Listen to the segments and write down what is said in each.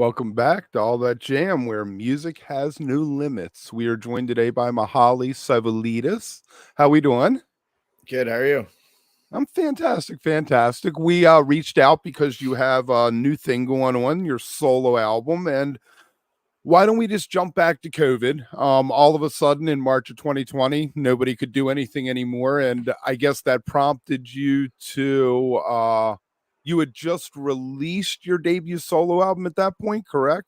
Welcome back to All That Jam, where music has no limits. We are joined today by Mihali Savoulidis. How we doing? Good. How are you? I'm fantastic, fantastic. We reached out because you have a new thing going on, your solo album, and why don't we just jump back to COVID? All of a sudden in March of 2020, nobody could do anything anymore, and I guess that prompted you to. You had just released your debut solo album at that point, correct?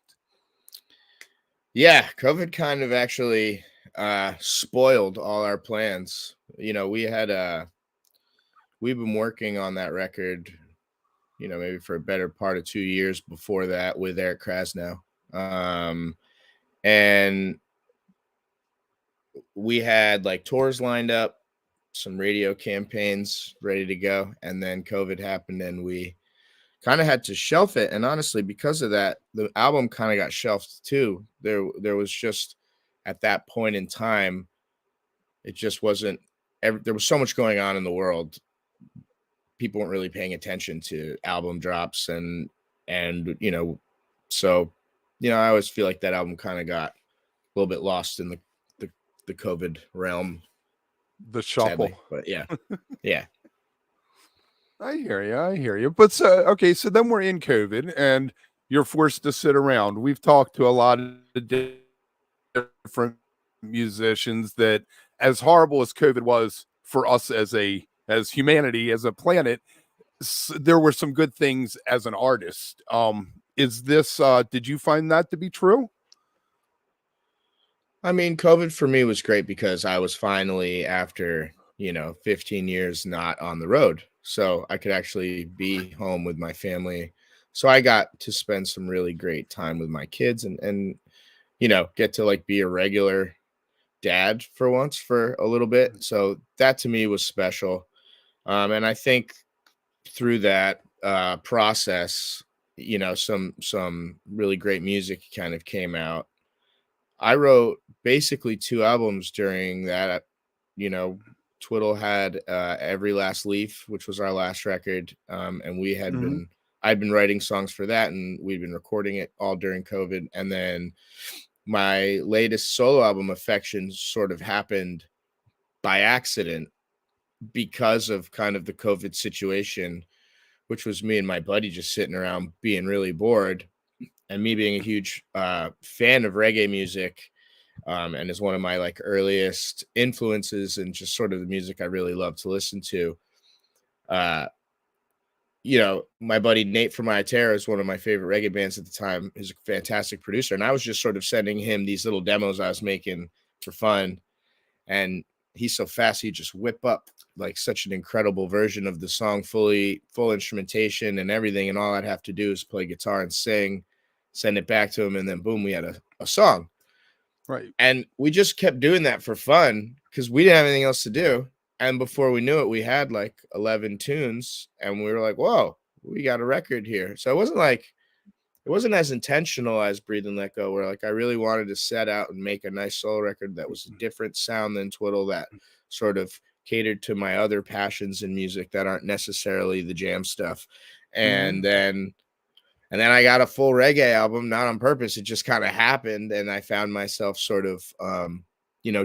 Yeah, COVID kind of actually spoiled all our plans. We've been working on that record, maybe for a better part of 2 years before that with Eric Krasnow. And we had like tours lined up, some radio campaigns ready to go, and then COVID happened and we kind of had to shelf it. And honestly, because of that, the album kind of got shelved too. There was just, at that point in time, it just wasn't there was so much going on in the world. People weren't really paying attention to album drops so I always feel like that album kind of got a little bit lost in the COVID realm, The shuffle. sadly. But yeah. I hear you. But okay, so then we're in COVID and you're forced to sit around. We've talked to a lot of different musicians that, as horrible as COVID was for us as humanity, as a planet, there were some good things as an artist. Is this did you find that to be true? I mean, COVID for me was great because I was finally, after 15 years not on the road, so I could actually be home with my family. So I got to spend some really great time with my kids and get to like be a regular dad for once for a little bit. So that to me was special. And I think through that process, some really great music kind of came out. I wrote basically 2 albums during that. Twiddle had Every Last Leaf, which was our last record, and I'd been writing songs for that, and we'd been recording it all during COVID. And then my latest solo album, Affection, sort of happened by accident because of kind of the COVID situation, which was me and my buddy just sitting around being really bored, and me being a huge fan of reggae music, and is one of my like earliest influences and just sort of the music I really love to listen to. My buddy Nate from Terra is one of my favorite reggae bands at the time. He's a fantastic producer, and I was just sort of sending him these little demos I was making for fun, and he's so fast, he just whip up like such an incredible version of the song, full instrumentation and everything, and all I'd have to do is play guitar and sing, send it back to him, and then boom, we had a song. Right. And we just kept doing that for fun because we didn't have anything else to do. And before we knew it, we had like 11 tunes, and we were like, whoa, we got a record here. So it wasn't as intentional as Breathe and Let Go, where like I really wanted to set out and make a nice solo record that was a different sound than Twiddle, that sort of catered to my other passions in music that aren't necessarily the jam stuff. And then I got a full reggae album, not on purpose. It just kind of happened, and I found myself sort of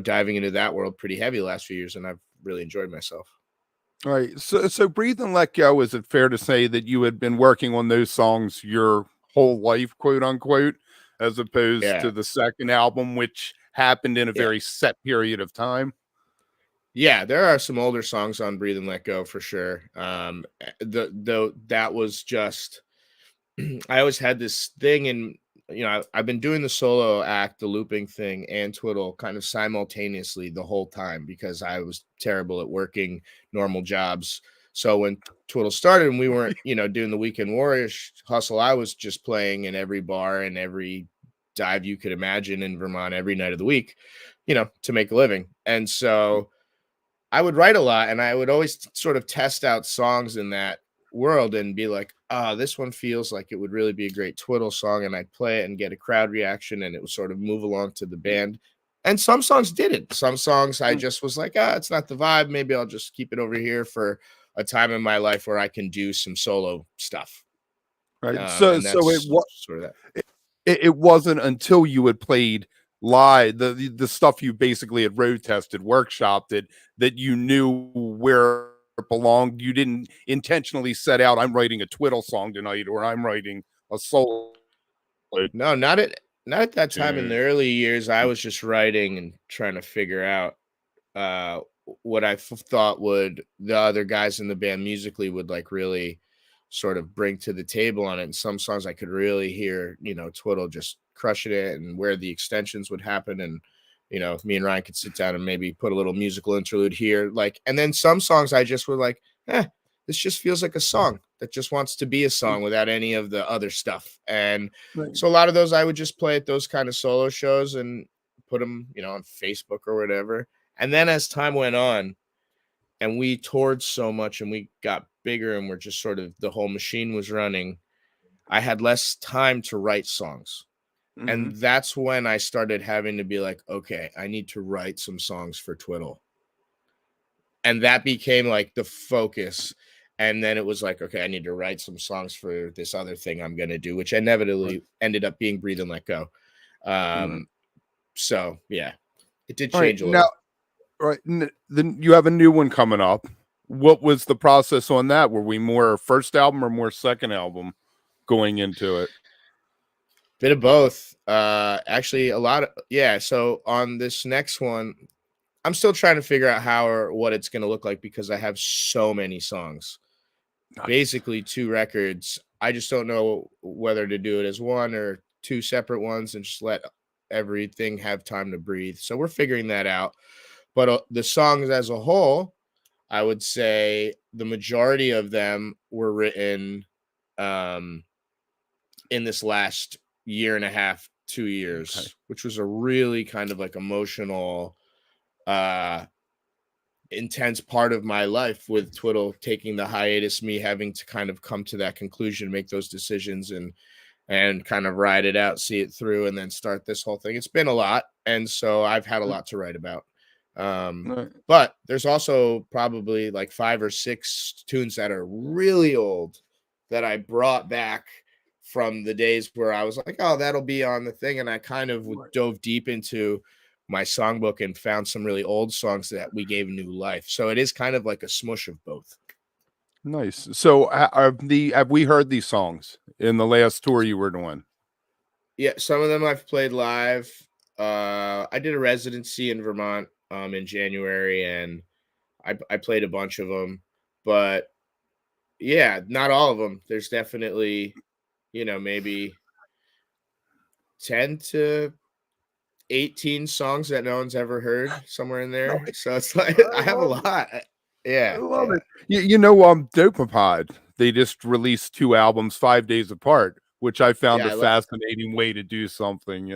diving into that world pretty heavy the last few years, and I've really enjoyed myself. All right. So Breathe and Let Go, is it fair to say that you had been working on those songs your whole life, quote unquote, as opposed to the second album, which happened in a very set period of time? Yeah, there are some older songs on Breathe and Let Go for sure. Though that was just, I always had this thing, and I've been doing the solo act, the looping thing, and Twiddle kind of simultaneously the whole time because I was terrible at working normal jobs. So when Twiddle started and we weren't, doing the Weekend Warriors hustle, I was just playing in every bar and every dive you could imagine in Vermont every night of the week, to make a living. And so I would write a lot, and I would always sort of test out songs in that world and be like, this one feels like it would really be a great Twiddle song, and I'd play it and get a crowd reaction, and it would sort of move along to the band. And some songs didn't. Some songs I just was like, it's not the vibe. Maybe I'll just keep it over here for a time in my life where I can do some solo stuff. Right. So it was sort of that. it wasn't until you had played live the stuff you basically had road tested, workshopped it, that you knew where it belonged. You didn't intentionally set out, I'm writing a Twiddle song tonight, or I'm writing a solo No, not at that time. In the tune. early years, I was just writing and trying to figure out uh what thought would the other guys in the band musically would like really sort of bring to the table on it. And some songs I could really hear, Twiddle just crushing it, and where the extensions would happen. And me and Ryan could sit down and maybe put a little musical interlude here, like. And then some songs I just were like, this just feels like a song that just wants to be a song without any of the other stuff. And Right. so a lot of those I would just play at those kind of solo shows and put them, on Facebook or whatever. And then as time went on and we toured so much and we got bigger and we're just sort of, the whole machine was running, I had less time to write songs. And that's when I started having to be like, okay, I need to write some songs for Twiddle. And that became like the focus. And then it was like, okay, I need to write some songs for this other thing I'm going to do, which inevitably ended up being Breathe and Let Go. So yeah, it did change a little. Now, right, then you have a new one coming up. What was the process on that? Were we more first album or more second album going into it? Bit of both. Actually, a lot of, yeah. So on this next one, I'm still trying to figure out how or what it's going to look like, because I have so many songs. Nice. Basically 2 records. I just don't know whether to do it as one or 2 separate ones and just let everything have time to breathe. So we're figuring that out. But the songs as a whole, I would say the majority of them were written in this last year and a half, 2 years, which was a really kind of like emotional, intense part of my life, with Twiddle taking the hiatus, me having to kind of come to that conclusion, make those decisions, and kind of ride it out, see it through, and then start this whole thing. It's been a lot. And so I've had a lot to write about. But there's also probably like 5 or 6 tunes that are really old that I brought back from the days where I was like, oh, that'll be on the thing. And I kind of dove deep into my songbook and found some really old songs that we gave new life. So it is kind of like a smush of both. Nice. So have we heard these songs in the last tour you were doing? Yeah, some of them I've played live. I did a residency in Vermont in January, and I played a bunch of them. But yeah, not all of them. There's definitely, maybe 10 to 18 songs that no one's ever heard somewhere in there. So it's like I have a lot. Yeah, I love it. Dopamine, they just released 2 albums 5 days apart, which I found a fascinating way to do something,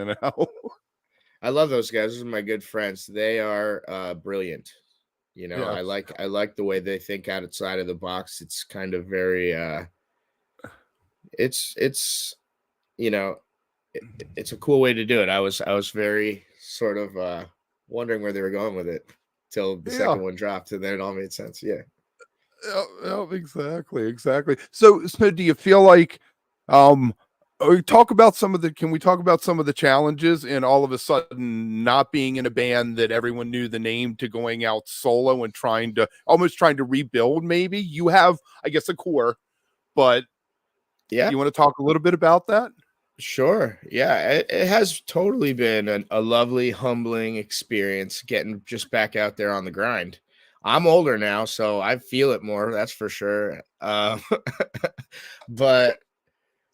I love those guys. Those are my good friends. They are brilliant. I like the way they think outside of the box. It's kind of very it's it's a cool way to do it. I was very sort of wondering where they were going with it till the second one dropped, and then it all made sense. Yeah. Exactly. So do you feel like can we talk about some of the challenges in all of a sudden not being in a band that everyone knew the name, to going out solo and trying to rebuild? Maybe you have, I guess, a core, but yeah, you want to talk a little bit about that? Sure. Yeah, it has totally been a lovely, humbling experience getting just back out there on the grind. I'm older now, so I feel it more. That's for sure. But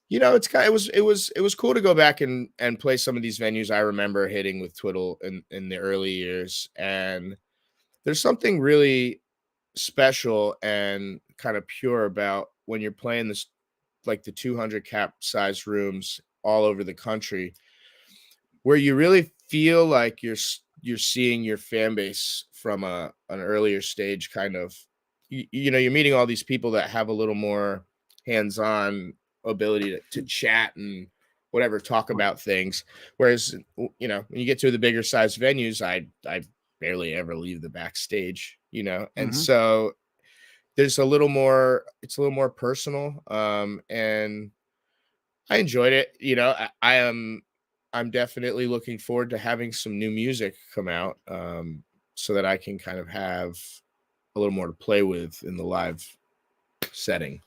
it was cool to go back and play some of these venues I remember hitting with Twiddle in the early years. And there's something really special and kind of pure about when you're playing this, like the 200 cap size rooms all over the country, where you really feel like you're seeing your fan base from an earlier stage. Kind of, you're meeting all these people that have a little more hands-on ability to chat and whatever, talk about things. Whereas, when you get to the bigger size venues, I barely ever leave the backstage, and so there's it's a little more personal. And I enjoyed it. You know, I am I'm definitely looking forward to having some new music come out, so that I can kind of have a little more to play with in the live setting.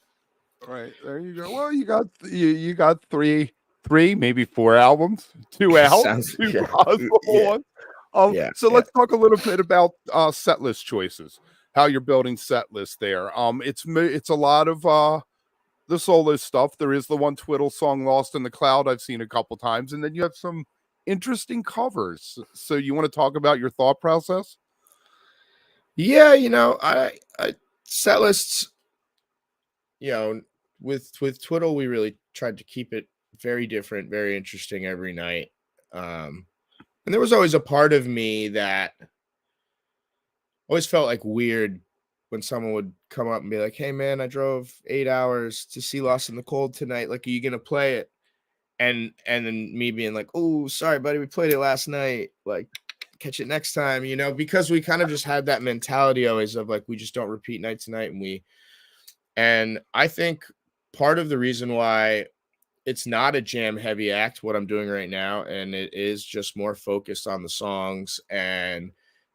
All right, there you go. Well, you got three, maybe four albums, two out, Sounds two yeah, possible yeah, ones. yeah, So yeah. let's talk a little bit about set list choices. How you're building set list there. It's a lot of the solo stuff. There is the one Twiddle song "Lost in the Cloud" I've seen a couple times, and then you have some interesting covers. So you want to talk about your thought process? Yeah, you know, I set lists, you know, with Twiddle, we really tried to keep it very different, very interesting every night. Um, and there was always a part of me that always felt like weird when someone would come up and be like, "Hey man, I drove 8 hours to see Lost in the Cold tonight. Like, are you gonna play it?" And then me being like, "Oh, sorry, buddy, we played it last night. Like, catch it next time," you know, because we kind of just had that mentality always of like we just don't repeat night to night, and I think part of the reason why it's not a jam heavy act, what I'm doing right now, and it is just more focused on the songs and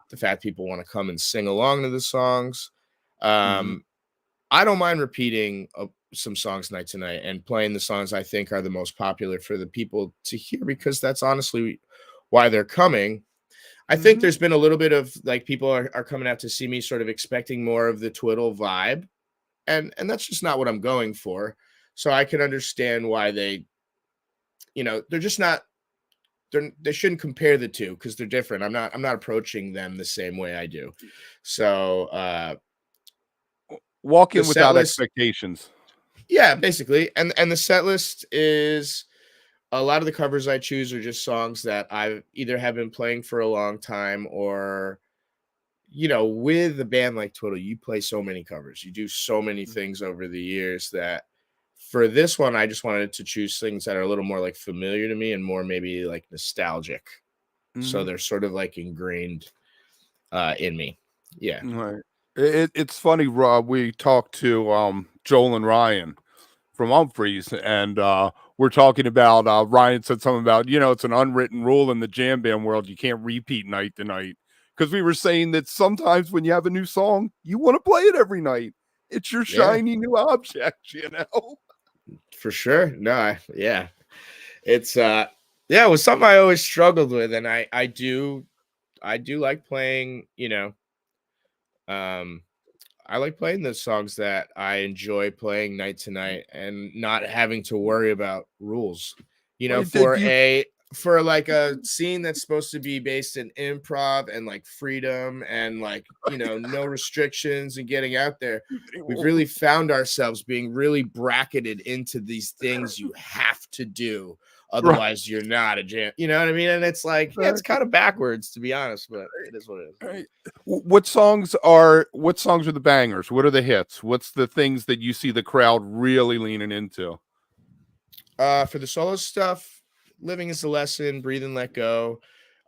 the fact people want to come and sing along to the songs. Hmm. Um, I don't mind repeating some songs night to night and playing the songs I think are the most popular for the people to hear because that's honestly why they're coming. I think Hmm. there's been a little bit of like people are coming out to see me sort of expecting more of the twiddle vibe, and that's just not what I'm going for. So I can understand why they're just not they shouldn't compare the two because they're different. I'm not approaching them the same way I do. So Walk the in set without list, expectations. yeah, basically. And the set list is a lot of the covers I choose are just songs that I either have been playing for a long time or with a band like Twiddle, you play so many covers. You do so many things over the years that for this one, I just wanted to choose things that are a little more like familiar to me and more maybe like nostalgic. So Hmm. they're sort of like ingrained in me. Yeah. Right. It's funny, Rob. We talked to Joel and Ryan from Humphreys, and we're talking about Ryan said something about it's an unwritten rule in the jam band world, you can't repeat night to night, because we were saying that sometimes when you have a new song, you want to play it every night. It's your Yeah, shiny new object, you know. for sure. No, yeah. It's yeah, it was something I always struggled with. And I do like playing, um I like playing the songs that I enjoy playing night to night and not having to worry about rules. Right, did For you? like a scene that's supposed to be based in improv and like freedom and like, no restrictions and getting out there. We've really found ourselves being really bracketed into these things you have to do. Right. Otherwise, you're not a jam. You know what I mean? And it's like, yeah, it's kind of backwards to be honest, but it is what it is. Right. What songs are the bangers? What are the hits? What's the things that you see the crowd really leaning into? For the solo stuff, Living is a Lesson, Breathe and Let Go.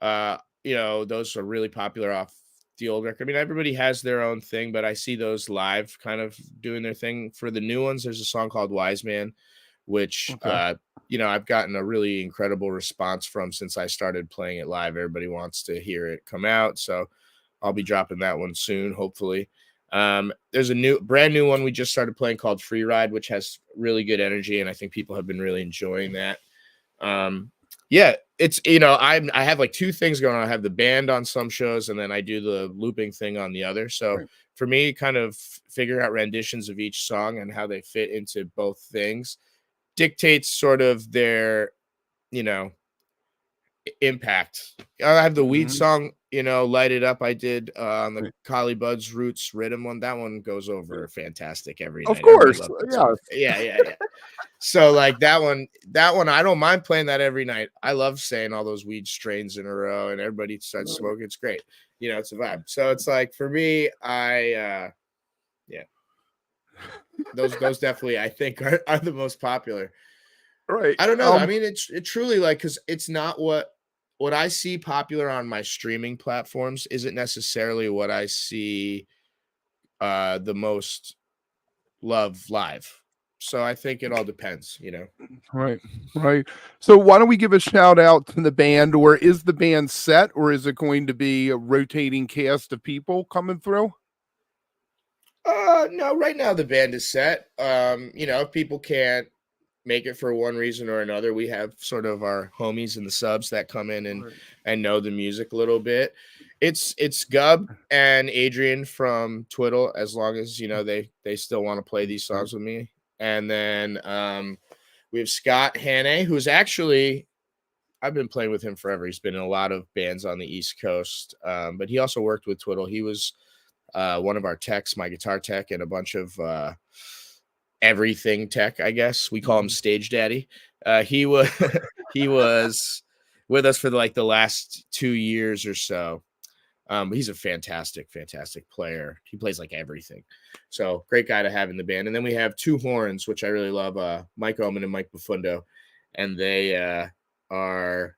Those are really popular off the old record. I mean, everybody has their own thing, but I see those live kind of doing their thing. For the new ones, there's a song called Wise Man, which Okay. I've gotten a really incredible response from since I started playing it live. Everybody wants to hear it come out. So I'll be dropping that one soon, hopefully. There's a brand new one we just started playing called Free Ride, which has really good energy, and I think people have been really enjoying that. Um, yeah, it's I have like two things going on. I have the band on some shows, and then I do the looping thing on the other. So Right. for me, kind of figuring out renditions of each song and how they fit into both things dictates sort of their you know impact. I have the weed Mhm. song, Light It Up. I did on the Right. Collie Buds Roots rhythm one. That one goes over fantastic every Of night. Everybody course. loves that song. Yes. Yeah, yeah, yeah. So like that one, I don't mind playing that every night. I love saying all those weed strains in a row and everybody starts smoking. It's great. It's a vibe. So it's like for me, yeah, those definitely I think are the most popular. Right. I don't know. I mean, it truly like because it's not what I see popular on my streaming platforms isn't necessarily what I see the most love live. So I think it all depends, you know. Right, right. So why don't we give a shout out to the band, or is the band set, or is it going to be a rotating cast of people coming through? No, right now the band is set. You know, if people can't make it for one reason or another, we have sort of our homies and the subs that come in Right. and know the music a little bit. It's Gub and Adrian from Twiddle, as long as, you know, they still want to play these songs with me. And then we have Scott Hannay, who's actually, I've been playing with him forever. He's been in a lot of bands on the East Coast, but he also worked with Twiddle. He was one of our techs, my guitar tech, and a bunch of everything tech, I guess. We call him Stage Daddy. He was he was with us for like the last 2 years or so. But he's a fantastic player. He plays like everything. So great guy to have in the band. And then we have two horns, which I really love, Mike Oman and Mike Bufundo. And they are,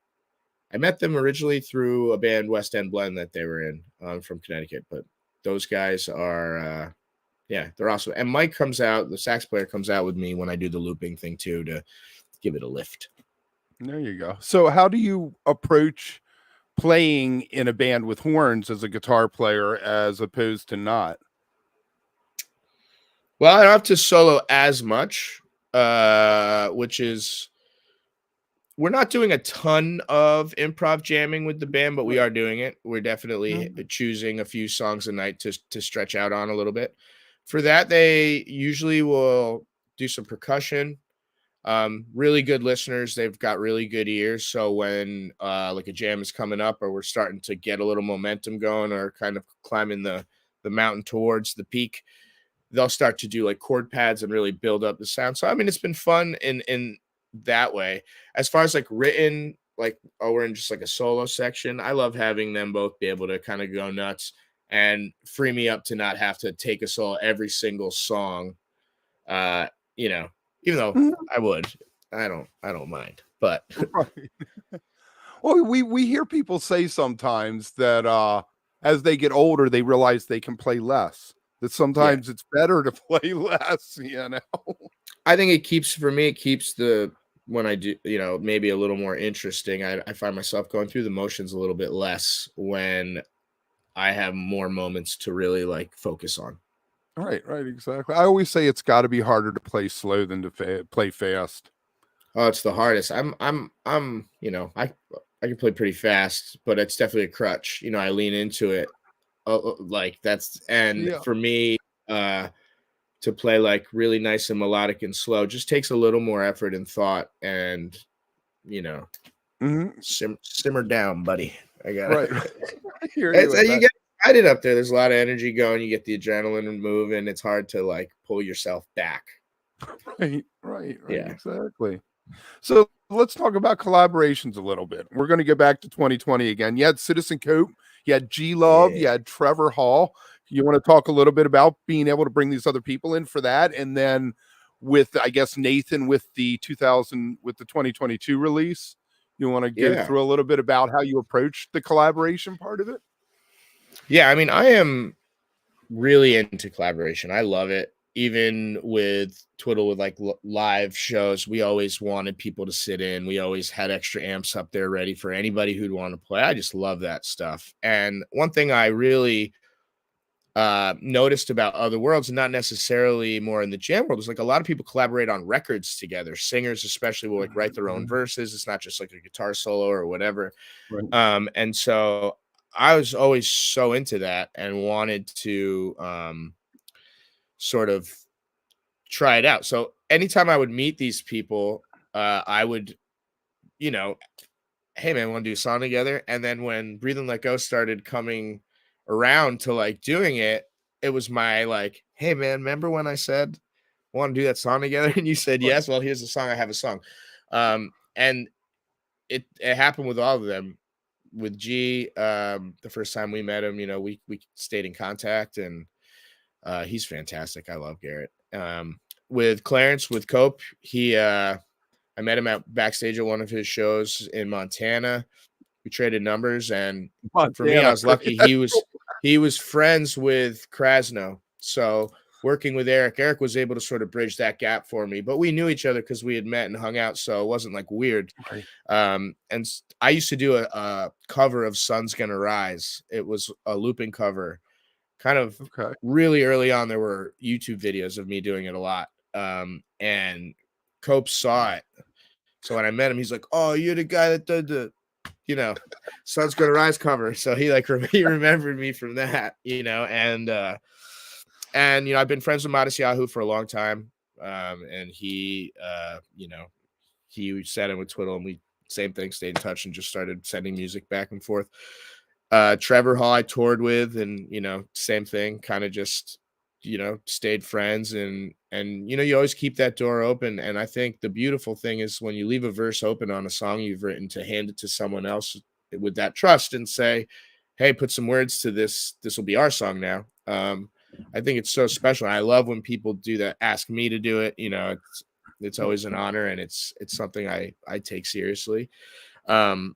I met them originally through a band, West End Blend, that they were in, from Connecticut. But those guys are, yeah, they're awesome. And Mike comes out, the sax player comes out with me when I do the looping thing too, to give it a lift. There you go. So how do you approach playing in a band with horns as a guitar player as opposed to not? Well, I don't have to solo as much, which is, we're not doing a ton of improv jamming with the band, but we are doing it. We're definitely choosing a few songs a night to stretch out on a little bit. For that, they usually will do some percussion. Really good listeners. They've got really good ears. So when like a jam is coming up, or we're starting to get a little momentum going, or kind of climbing the mountain towards the peak, they'll start to do like chord pads and really build up the sound. So I mean, it's been fun in that way. As far as like written, like, oh, we're in just like a solo section, I love having them both be able to kind of go nuts and free me up to not have to take a solo every single song. You know, even though I would, I don't mind. But Well, we hear people say sometimes that as they get older, they realize they can play less. That sometimes it's better to play less, you know. I think it keeps, for me, it keeps the, when I do, you know, maybe a little more interesting. I find myself going through the motions a little bit less when I have more moments to really like focus on. Right, exactly. I always say it's got to be harder to play slow than to play fast. Oh, it's the hardest. You know, I can play pretty fast, but it's definitely a crutch. You know, I lean into it. Like that's, and for me, to play like really nice and melodic and slow just takes a little more effort and thought, and, you know, simmer down, buddy. I got right. you get excited up there. There's a lot of energy going. You get the adrenaline moving. It's hard to like pull yourself back. Right. Yeah, Exactly. So let's talk about collaborations a little bit. We're going to go back to 2020 again. You had Citizen Cope, you had G Love, you had Trevor Hall. You want to talk a little bit about being able to bring these other people in for that, and then with, I guess, Nathan with the 2022 release. You want to go through a little bit about how you approached the collaboration part of it? Yeah, I mean, I am really into collaboration. I love it. Even with Twiddle, with like live shows, we always wanted people to sit in. We always had extra amps up there ready for anybody who'd want to play. I just love that stuff. And one thing I really noticed about Other Worlds, and not necessarily more in the jam world, is like a lot of people collaborate on records together. Singers especially will like write their own verses. It's not just like a guitar solo or whatever. And so I was always so into that and wanted to sort of try it out. So anytime I would meet these people, I would, you know, hey man, want to do a song together? And then when Breathe and Let Go started coming around to like doing it, it was my like, hey man, remember when I said I want to do that song together? And you said yes. Well, here's the song. I have a song. And it happened with all of them. With G, the first time we met him, you know, we stayed in contact, and he's fantastic. I love Garrett. With Clarence, with Cope, I met him at backstage at one of his shows in Montana. We traded numbers, and for me, I was lucky. He was friends with Krasno, so working with Eric was able to sort of bridge that gap for me, but we knew each other because we had met and hung out, so it wasn't like weird. Right. I used to do a cover of Sun's Gonna Rise. It was a looping cover, kind of Okay. really early on. There were YouTube videos of me doing it a lot. And Cope saw it. So when I met him, he's like, "Oh, you're the guy that did the, Sun's Gonna Rise cover." So he he remembered me from that, and I've been friends with Modest Yahoo for a long time. And he sat in with Twiddle, and we same thing, stayed in touch and just started sending music back and forth. Trevor Hall I toured with, and same thing, kind of just stayed friends, and you always keep that door open. And I think the beautiful thing is when you leave a verse open on a song you've written, to hand it to someone else with that trust and say, "Hey, put some words to this. This will be our song now." I think it's so special. I love when people do that, ask me to do it. It's always an honor, and it's something I take seriously. And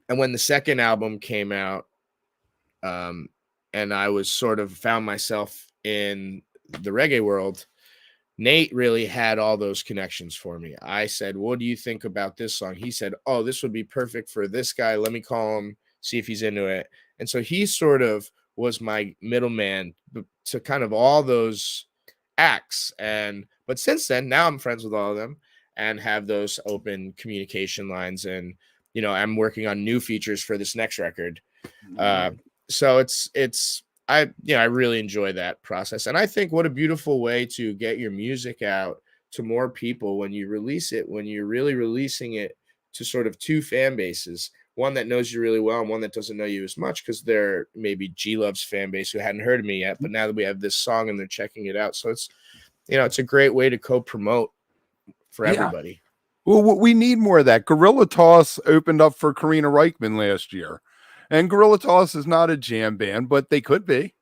when the second album came out, and I was sort of found myself in the reggae world, Nate really had all those connections for me. I said, "What do you think about this song?" He said, "Oh, this would be perfect for this guy. Let me call him, see if he's into it." And so he sort of was my middleman to kind of all those acts. But since then, now I'm friends with all of them and have those open communication lines. And I'm working on new features for this next record. So I really enjoy that process. And I think what a beautiful way to get your music out to more people when you release it, when you're really releasing it to sort of two fan bases, one that knows you really well and one that doesn't know you as much, because they're maybe G Love's fan base who hadn't heard of me yet, but now that we have this song and they're checking it out. So it's a great way to co-promote for everybody. Well, we need more of that. Gorilla Toss opened up for Karina Reichman last year. And Gorilla Toss is not a jam band, but they could be.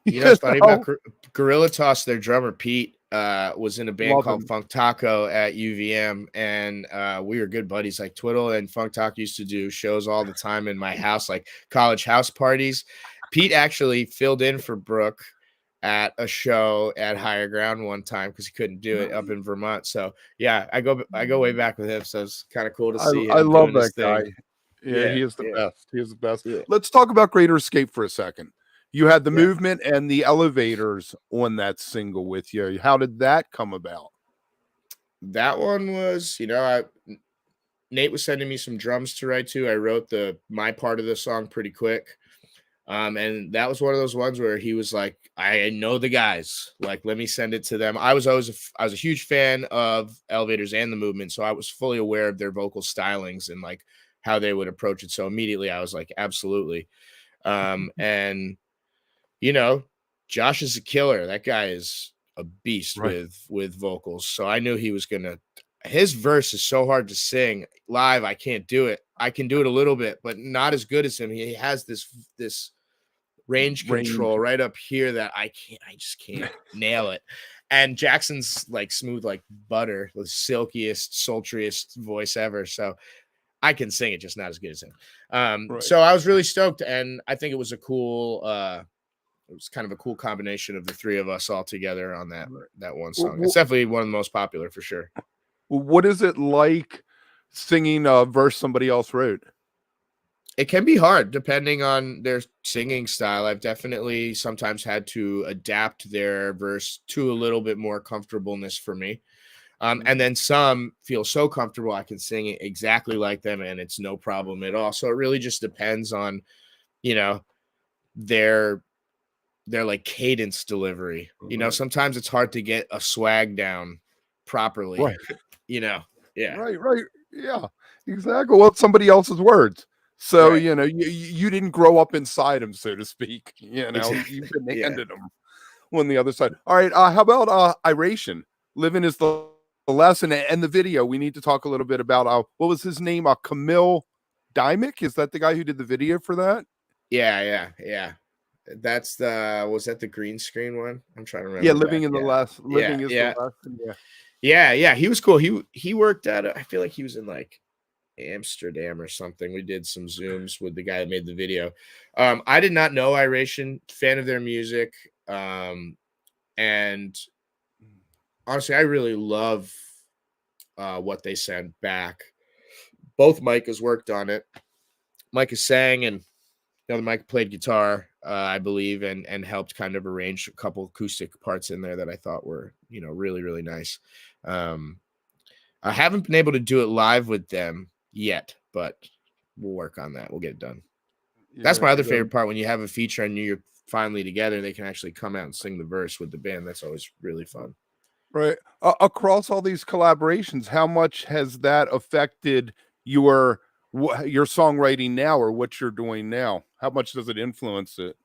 It's funny about Gorilla Toss. Their drummer Pete was in a band called Funk Taco at UVM, and we were good buddies. Like Twiddle and Funk Taco used to do shows all the time in my house, like college house parties. Pete actually filled in for Brooke at a show at Higher Ground one time because he couldn't do it up in Vermont. So yeah, I go way back with him. So it's kind of cool to see him. I love that guy. Yeah, he is the best. He is the best. Yeah. Let's talk about Greater Escape for a second. You had the movement and the elevators on that single with you. How did that come about? That one was, Nate was sending me some drums to write to. I wrote my part of the song pretty quick. And that was one of those ones where he was like, "I know the guys, like, let me send it to them." I was a huge fan of Elevators and the Movement, so I was fully aware of their vocal stylings and like how they would approach it. So immediately I was like, absolutely. And Josh is a killer. That guy is a beast with vocals. So I knew he was his verse is so hard to sing live. I can't do it. I can do it a little bit, but not as good as him. He has this range control right up here that I just can't nail it. And Jackson's like smooth like butter, the silkiest, sultriest voice ever. So I can sing it, just not as good as him. So I was really stoked, and I think it was it was kind of a cool combination of the three of us all together on that one song. It's definitely one of the most popular for sure. What is it like singing a verse somebody else wrote? It can be hard depending on their singing style. I've definitely sometimes had to adapt their verse to a little bit more comfortableness for me. And then some feel so comfortable I can sing it exactly like them and it's no problem at all. So it really just depends on, their like cadence delivery. Sometimes it's hard to get a swag down properly. Right. Yeah. Right. Yeah, exactly. Well, it's somebody else's words. So, you didn't grow up inside them, so to speak. You've been handed them on the other side. All right. How about Iration? Living is the lesson, and the video. We need to talk a little bit about what was his name? Camille Dymick? Is that the guy who did the video for that? Yeah. Was that the green screen one? I'm trying to remember. Yeah, Living is the lesson. Yeah. He was cool. He worked at I feel like he was in like Amsterdam or something. We did some Zooms with the guy that made the video. I did not know Iration, fan of their music. And honestly, I really love what they sent back. Both Micahs worked on it. Micah sang, and the other Mike played guitar, I believe, and helped kind of arrange a couple acoustic parts in there that I thought were, really, really nice. I haven't been able to do it live with them yet, but we'll work on that. We'll get it done. That's my other favorite part, when you have a feature and you're finally together, they can actually come out and sing the verse with the band. That's always really fun. Right. Across all these collaborations, how much has that affected your songwriting now, or what you're doing now? How much does it influence it?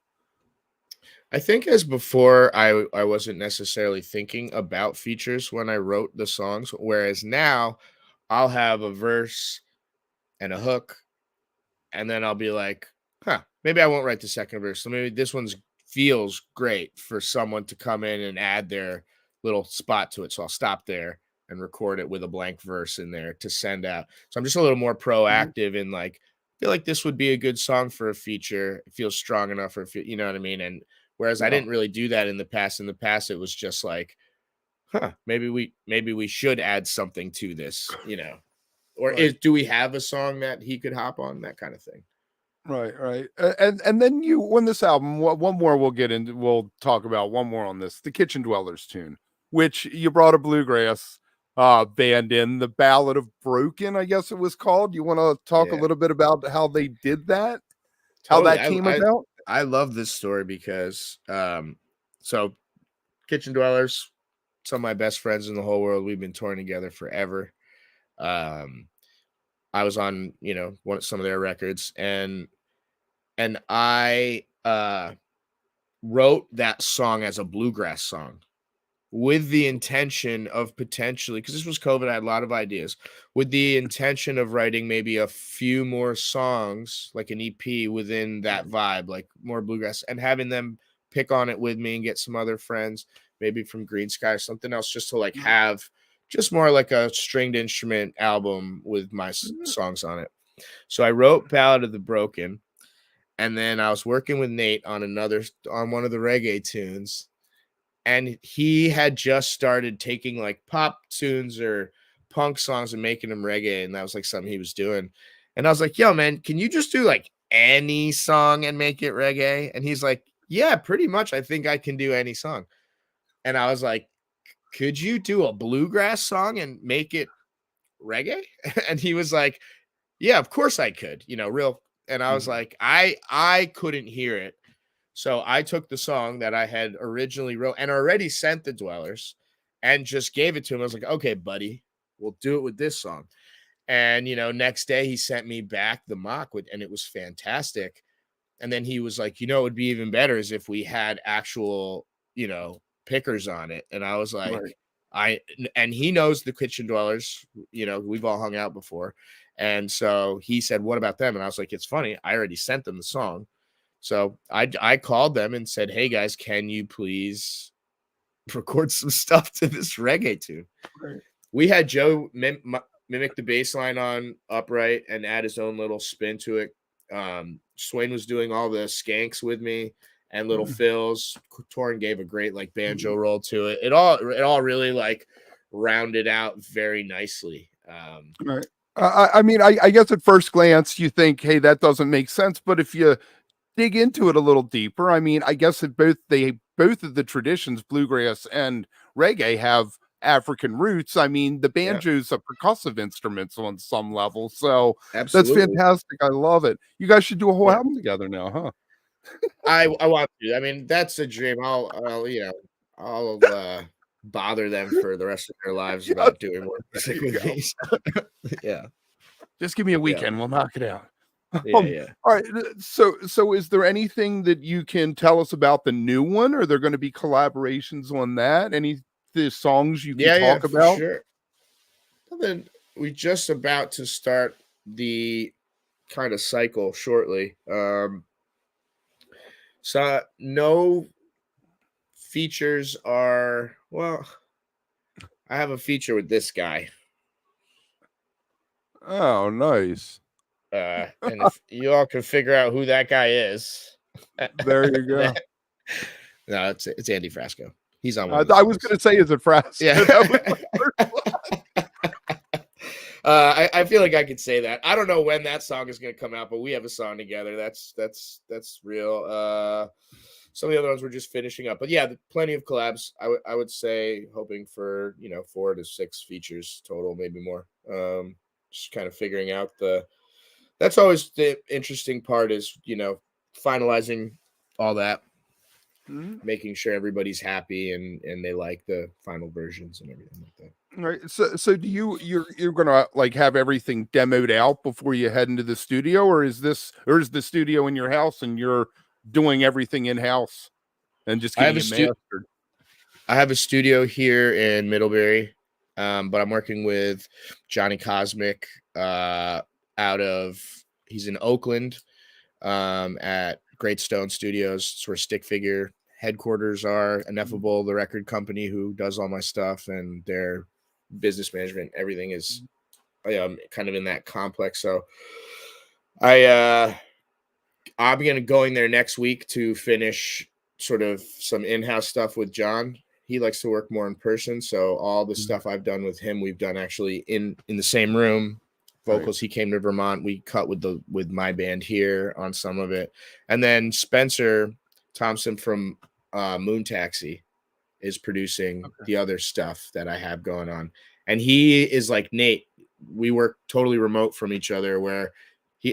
I think as before, I wasn't necessarily thinking about features when I wrote the songs, whereas now I'll have a verse and a hook, and then I'll be like, maybe I won't write the second verse. So maybe this one's feels great for someone to come in and add their little spot to it. So I'll stop there and record it with a blank verse in there to send out. So I'm just a little more proactive in like, I feel like this would be a good song for a feature. It feels strong enough for, you know what I mean? And whereas I didn't really do that in the past. In the past, it was just like, maybe we should add something to this, or do we have a song that he could hop on, that kind of thing. Right. And then when this album, one more we'll talk about one more on this, the Kitchen Dwellers tune, which you brought a bluegrass band in, the Ballad of Broken, I guess it was called. You want to talk a little bit about how they did that? Totally. How that came about? I love this story because so Kitchen Dwellers, some of my best friends in the whole world. We've been touring together forever. I was on, some of their records, and I wrote that song as a bluegrass song with the intention of potentially, because this was COVID, I had a lot of ideas, with the intention of writing maybe a few more songs, like an EP within that vibe, like more bluegrass, and having them pick on it with me and get some other friends, maybe from Green Sky or something else, just to like have just more like a stringed instrument album with my songs on it. So I wrote Ballad of the Broken, and then I was working with Nate on one of the reggae tunes, and he had just started taking like pop tunes or punk songs and making them reggae, and that was like something he was doing. And I was like, yo, man, can you just do like any song and make it reggae? And he's like, yeah, pretty much. I think I can do any song. And I was like, could you do a bluegrass song and make it reggae? And he was like, yeah, of course I could, real. And I was like, I couldn't hear it. So I took the song that I had originally wrote and already sent the Dwellers and just gave it to him. I was like, okay, buddy, we'll do it with this song. And, next day he sent me back the mock and it was fantastic. And then he was like, it would be even better is if we had actual, pickers on it. And I was like, and he knows the Kitchen Dwellers, we've all hung out before. And so he said, what about them? And I was like, it's funny, I already sent them the song. So I called them and said, hey guys, can you please record some stuff to this reggae tune? Right. We had Joe mimic the bass line on upright and add his own little spin to it. Swain was doing all the skanks with me, and little fills. Torrin gave a great like banjo roll to it. It all really like rounded out very nicely. Right. I mean, I guess at first glance you think, hey, that doesn't make sense. But if you dig into it a little deeper, I mean, I guess that both of the traditions, bluegrass and reggae, have African roots. I mean, the banjo's a percussive instrument on some level. So That's fantastic. I love it. You guys should do a whole album together now, huh? I want to. I mean, that's a dream. I'll bother them for the rest of their lives about doing more music with me. Yeah. Just give me a weekend. We'll knock it out. Yeah. All right. So is there anything that you can tell us about the new one? Are there going to be collaborations on that? The songs you can talk about? Sure. And then we're just about to start the kind of cycle shortly. So no features are, well, I have a feature with this guy. Oh, nice. And if you all can figure out who that guy is, there you go. No, it's Andy Frasco. He's on one of the I was songs. going to say, is it Frasco? Yeah. That was my first one. I feel like I could say that. I don't know when that song is going to come out, but we have a song together. That's real. Some of the other ones we're just finishing up, but yeah, plenty of collabs. I would say hoping for 4 to 6 features total, maybe more. Just kind of figuring out that's always the interesting part is finalizing all that, making sure everybody's happy and they like the final versions and everything like that. All right. So do you're gonna like have everything demoed out before you head into the studio, or is the studio in your house and you're doing everything in house and just getting it mastered? I have a studio here in Middlebury, but I'm working with Johnny Cosmic he's in Oakland at Great Stone Studios. It's where Stick Figure headquarters are. Ineffable, the record company who does all my stuff, and their business management, everything is kind of in that complex. So I'm gonna going there next week to finish sort of some in-house stuff with John. He likes to work more in person, so all the stuff I've done with him, we've done actually in the same room. Vocals, He came to Vermont. We cut with my band here on some of it, and then Spencer Thompson from Moon Taxi is producing the other stuff that I have going on, and he is like Nate. We work totally remote from each other, where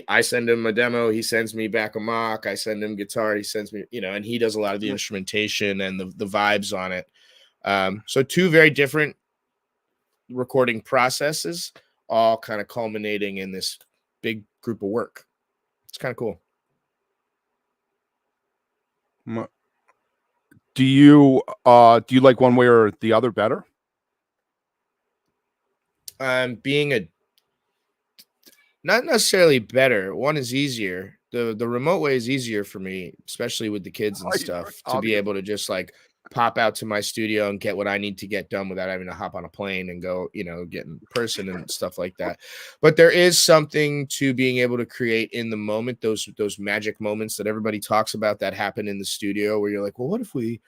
I send him a demo, he sends me back a mock, I send him guitar, he sends me, and he does a lot of the instrumentation and the vibes on it. So 2 very different recording processes, all kind of culminating in this big group of work. It's kind of cool. Do you like one way or the other better? Being not necessarily better. One is easier. The remote way is easier for me, especially with the kids and stuff, to be able to just like pop out to my studio and get what I need to get done without having to hop on a plane and go, get in person and stuff like that. But there is something to being able to create in the moment, those magic moments that everybody talks about that happen in the studio, where you're like, well, what if we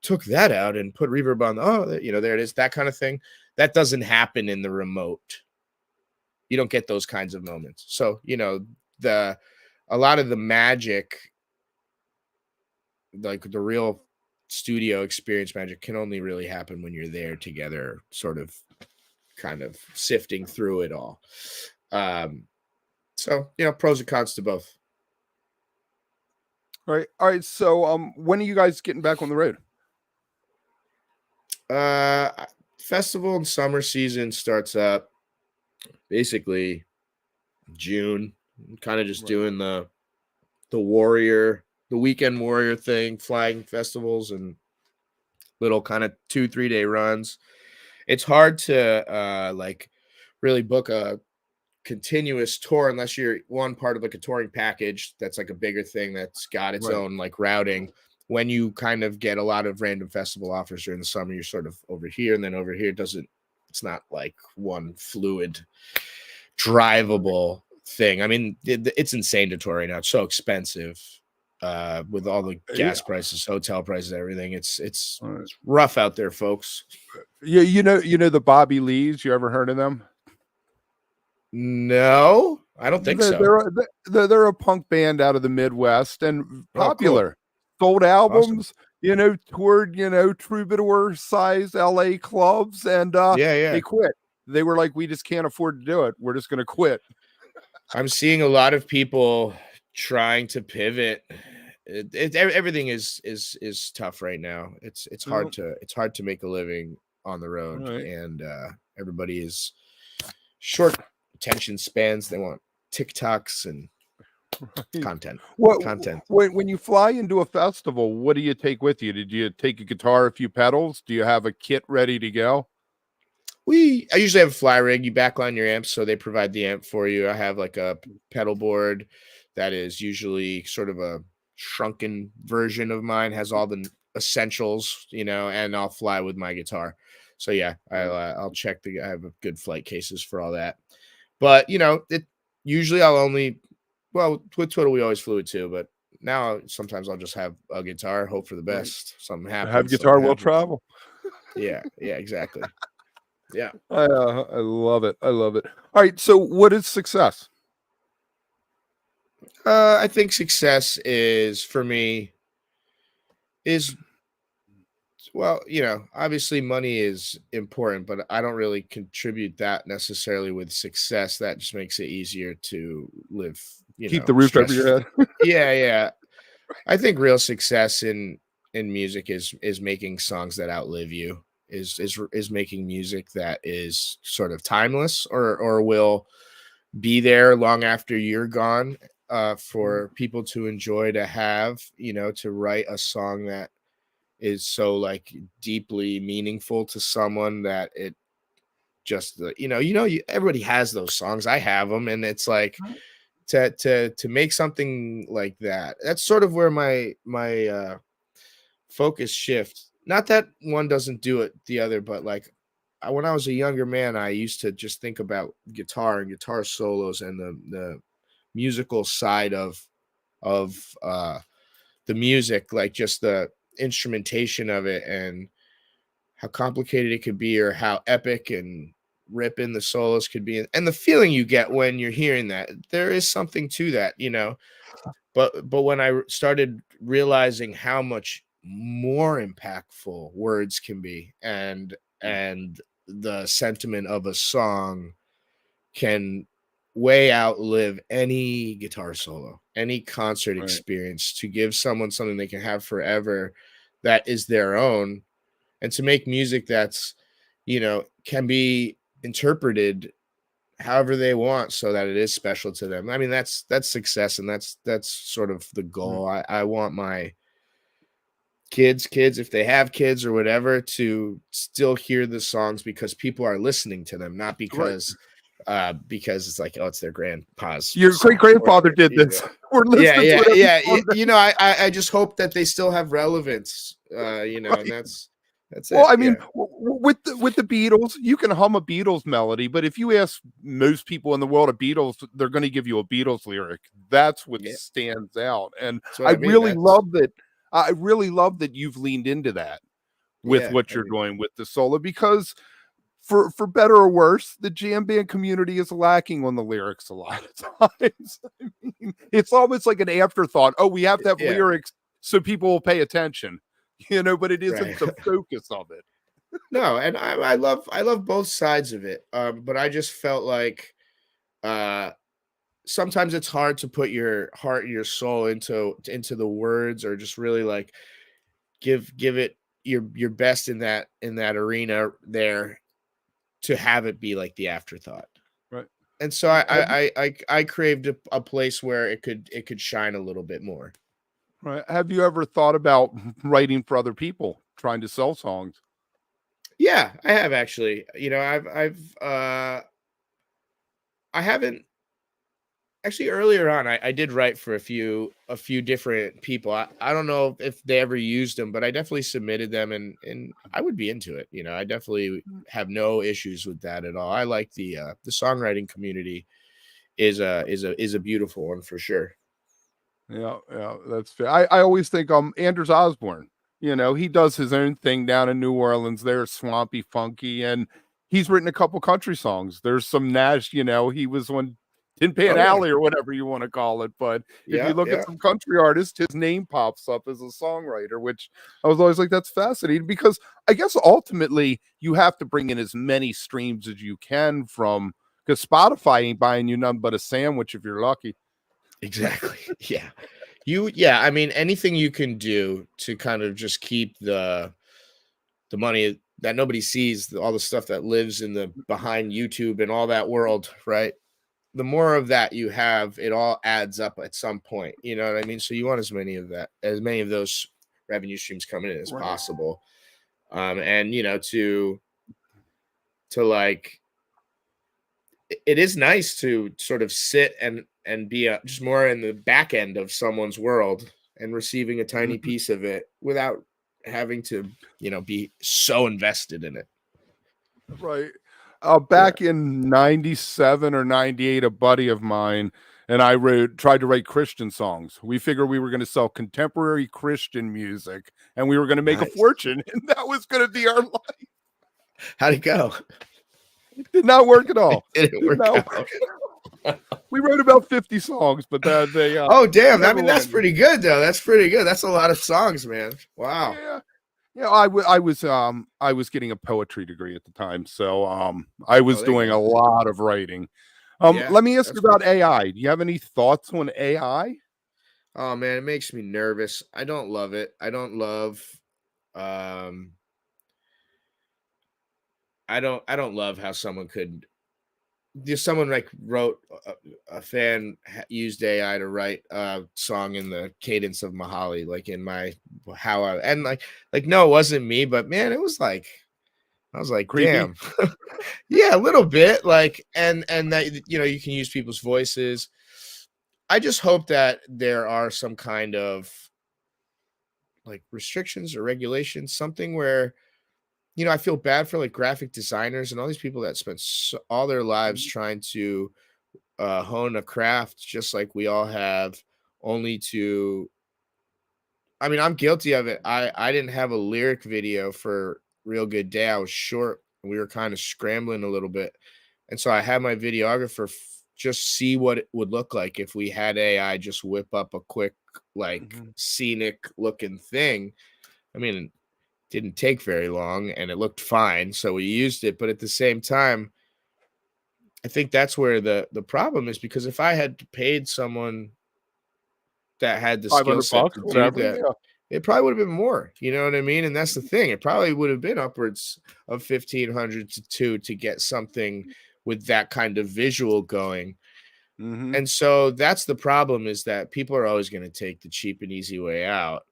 took that out and put reverb on? There it is. That kind of thing. That doesn't happen in the remote. You don't get those kinds of moments. So, a lot of the magic, like the real studio experience magic, can only really happen when you're there together, sort of kind of sifting through it all. So, pros and cons to both. All right. So, when are you guys getting back on the road? Festival and summer season starts up basically June. Kind of just doing the weekend warrior thing, flying festivals and little kind of 2-3 day runs. It's hard to really book a continuous tour unless you're one part of like a touring package that's like a bigger thing that's got its own like routing. When you kind of get a lot of random festival offers during the summer, you're sort of over here, and then over here it's not like one fluid drivable thing. I mean, it's insane to tour right now. It's so expensive with all the gas prices, hotel prices, everything. It's rough out there, folks. Yeah, you know the Bobby Lees. You ever heard of them? No, I don't think so. They're a punk band out of the Midwest and popular. Sold albums, awesome. Toured, troubadour size LA clubs, and they quit. They were like, we just can't afford to do it. We're just going to quit. I'm seeing a lot of people trying to pivot. Everything is tough right now. It's hard to make a living on the road, and everybody is short attention spans. They want TikToks and content. When you fly into a festival, what do you take with you? Did you take a guitar, a few pedals? Do you have a kit ready to go? I usually have a fly rig. You backline your amps, so they provide the amp for you. I have like a pedal board that is usually sort of a shrunken version of mine, has all the essentials, and I'll fly with my guitar. So yeah, I'll check I have good flight cases for all that. But usually I'll only, well, with Twiddle we always flew it too, but now sometimes I'll just have a guitar, hope for the best. Something happens. Have guitar something will happens. travel. Yeah, exactly. Yeah. I love it. I love it. All right. So what is success? I think success is, for me, is, well, obviously money is important, but I don't really contribute that necessarily with success. That just makes it easier to live, Keep the roof over stress. your head. Yeah. I think real success in music is making songs that outlive you, is making music that is sort of timeless, or will be there long after you're gone, for people to enjoy, to have, to write a song that is so like deeply meaningful to someone that it just, everybody has those songs. I have them, and it's like, to make something like that. That's sort of where my focus shift. Not that one doesn't do it the other, but like, when I was a younger man, I used to just think about guitar and guitar solos and the musical side of the music, like just the instrumentation of it, and how complicated it could be, or how epic and ripping the solos could be, and the feeling you get when you're hearing that. There is something to that, but when I started realizing how much more impactful words can be, and the sentiment of a song can way outlive any guitar solo, any concert Right. experience, to give someone something they can have forever that is their own, and to make music that's, can be interpreted however they want, so that it is special to them. I mean, that's success, and that's sort of the goal. I want my kids, if they have kids or whatever, to still hear the songs because people are listening to them, not because it's like, oh, it's their grandpa's Your song, great grandfather or, did this. We're listening to it every Sunday. I just hope that they still have relevance, and that's Well, it. I mean, with the Beatles, you can hum a Beatles melody, but if you ask most people in the world of Beatles, they're going to give you a Beatles lyric. That's what stands out, and I really love that. I really love that you've leaned into that with what you're doing with the solo, because for better or worse, the jam band community is lacking on the lyrics a lot of times. I mean, it's almost like an afterthought. Oh, we have to have lyrics so people will pay attention, but it isn't the focus of it. No, and I love both sides of it. But I just felt like, sometimes it's hard to put your heart and your soul into the words, or just really like give it your best in that arena there, to have it be like the afterthought. Right. And so I craved a place where it could shine a little bit more. Right. Have you ever thought about writing for other people, trying to sell songs? Yeah, I have actually. I haven't actually. Earlier on, I did write for a few different people. I don't know if they ever used them, but I definitely submitted them, and I would be into it. I definitely have no issues with that at all. I like the songwriting community is a beautiful one for sure. Yeah, that's fair. I always think Anders Osborne, he does his own thing down in New Orleans. They're swampy, funky, and he's written a couple country songs. There's some Nash, he was on Tin Pan Alley or whatever you want to call it. But if you look at some country artists, his name pops up as a songwriter, which I was always like, that's fascinating, because I guess ultimately you have to bring in as many streams as you can because Spotify ain't buying you nothing but a sandwich if you're lucky. Exactly. Yeah. I mean, anything you can do to kind of just keep the money that nobody sees, all the stuff that lives in the behind YouTube and all that world, right? The more of that you have, it all adds up at some point. You know what I mean? So you want as many of those revenue streams coming in as possible. And to like, it is nice to sort of sit and be just more in the back end of someone's world and receiving a tiny piece of it without having to, be so invested in it. Right. Back in 97 or 98, a buddy of mine, and I tried to write Christian songs. We figured we were going to sell contemporary Christian music, and we were going to make a fortune, and that was going to be our life. How'd it go? It did not work at all. It didn't work out. We wrote about 50 songs, but they oh damn! I mean, that's pretty good though. That's pretty good. That's a lot of songs, man. Wow. Yeah. I was getting a poetry degree at the time, so I was doing a lot of writing. Let me ask you about AI. Do you have any thoughts on AI? Oh man, it makes me nervous. I don't love it. I don't love I don't love how someone could just someone like wrote a fan used AI to write a song in the cadence of Mihali, like in my and like no, it wasn't me, but man, it was like I was like, creepy. Damn. Yeah, a little bit. Like and that you can use people's voices. I just hope that there are some kind of like restrictions or regulations, something where I feel bad for like graphic designers and all these people that spent all their lives trying to hone a craft, just like we all have, only to. I mean, I'm guilty of it. I didn't have a lyric video for Real Good Day. I was short. And we were kind of scrambling a little bit, and so I had my videographer just see what it would look like if we had AI just whip up a quick like scenic looking thing. I mean, didn't take very long and it looked fine, so we used it. But at the same time, I think that's where the problem is, because if I had paid someone that had the skill set to do that, it probably would have been more, you know what I mean? And that's the thing, it probably would have been upwards of 1,500 to 2 to get something with that kind of visual going. And so that's the problem, is that people are always going to take the cheap and easy way out.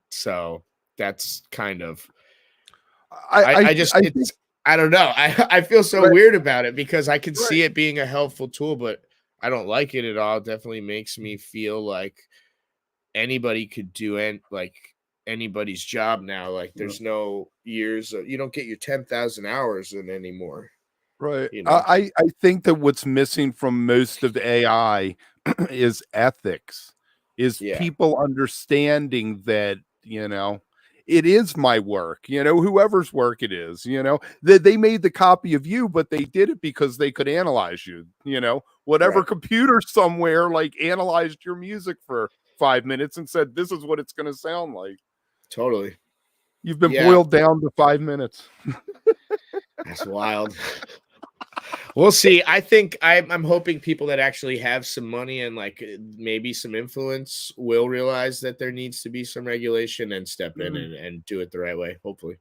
So that's kind of, I don't know. I feel so weird about it, because I can see it being a helpful tool, but I don't like it at all. It definitely makes me feel like anybody could do like anybody's job now. Like there's no years. You don't get your 10,000 hours in anymore. Right. I think that what's missing from most of AI is ethics, is people understanding that, it is my work, whoever's work it is, that they made the copy of you, but they did it because they could analyze you, whatever computer somewhere like analyzed your music for 5 minutes and said, this is what it's going to sound like. Totally. You've been boiled down to 5 minutes. That's wild. We'll see. I think I'm hoping people that actually have some money and like maybe some influence will realize that there needs to be some regulation and step in and do it the right way. Hopefully.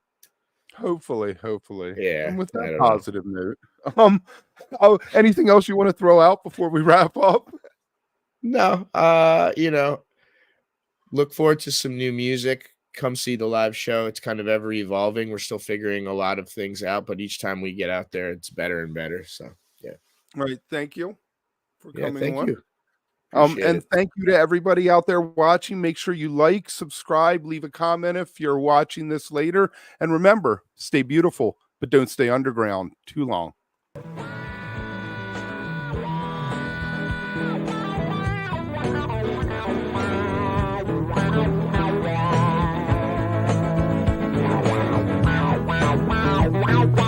Yeah. And with that positive note, anything else you want to throw out before we wrap up? No. Look forward to some new music. Come see the live show. It's kind of ever evolving. We're still figuring a lot of things out, but each time we get out there, it's better and better. So, yeah. All right. Thank you for coming on. Thank you. And thank you to everybody out there watching. Make sure you like, subscribe, leave a comment if you're watching this later. And remember, stay beautiful, but don't stay underground too long. Wow.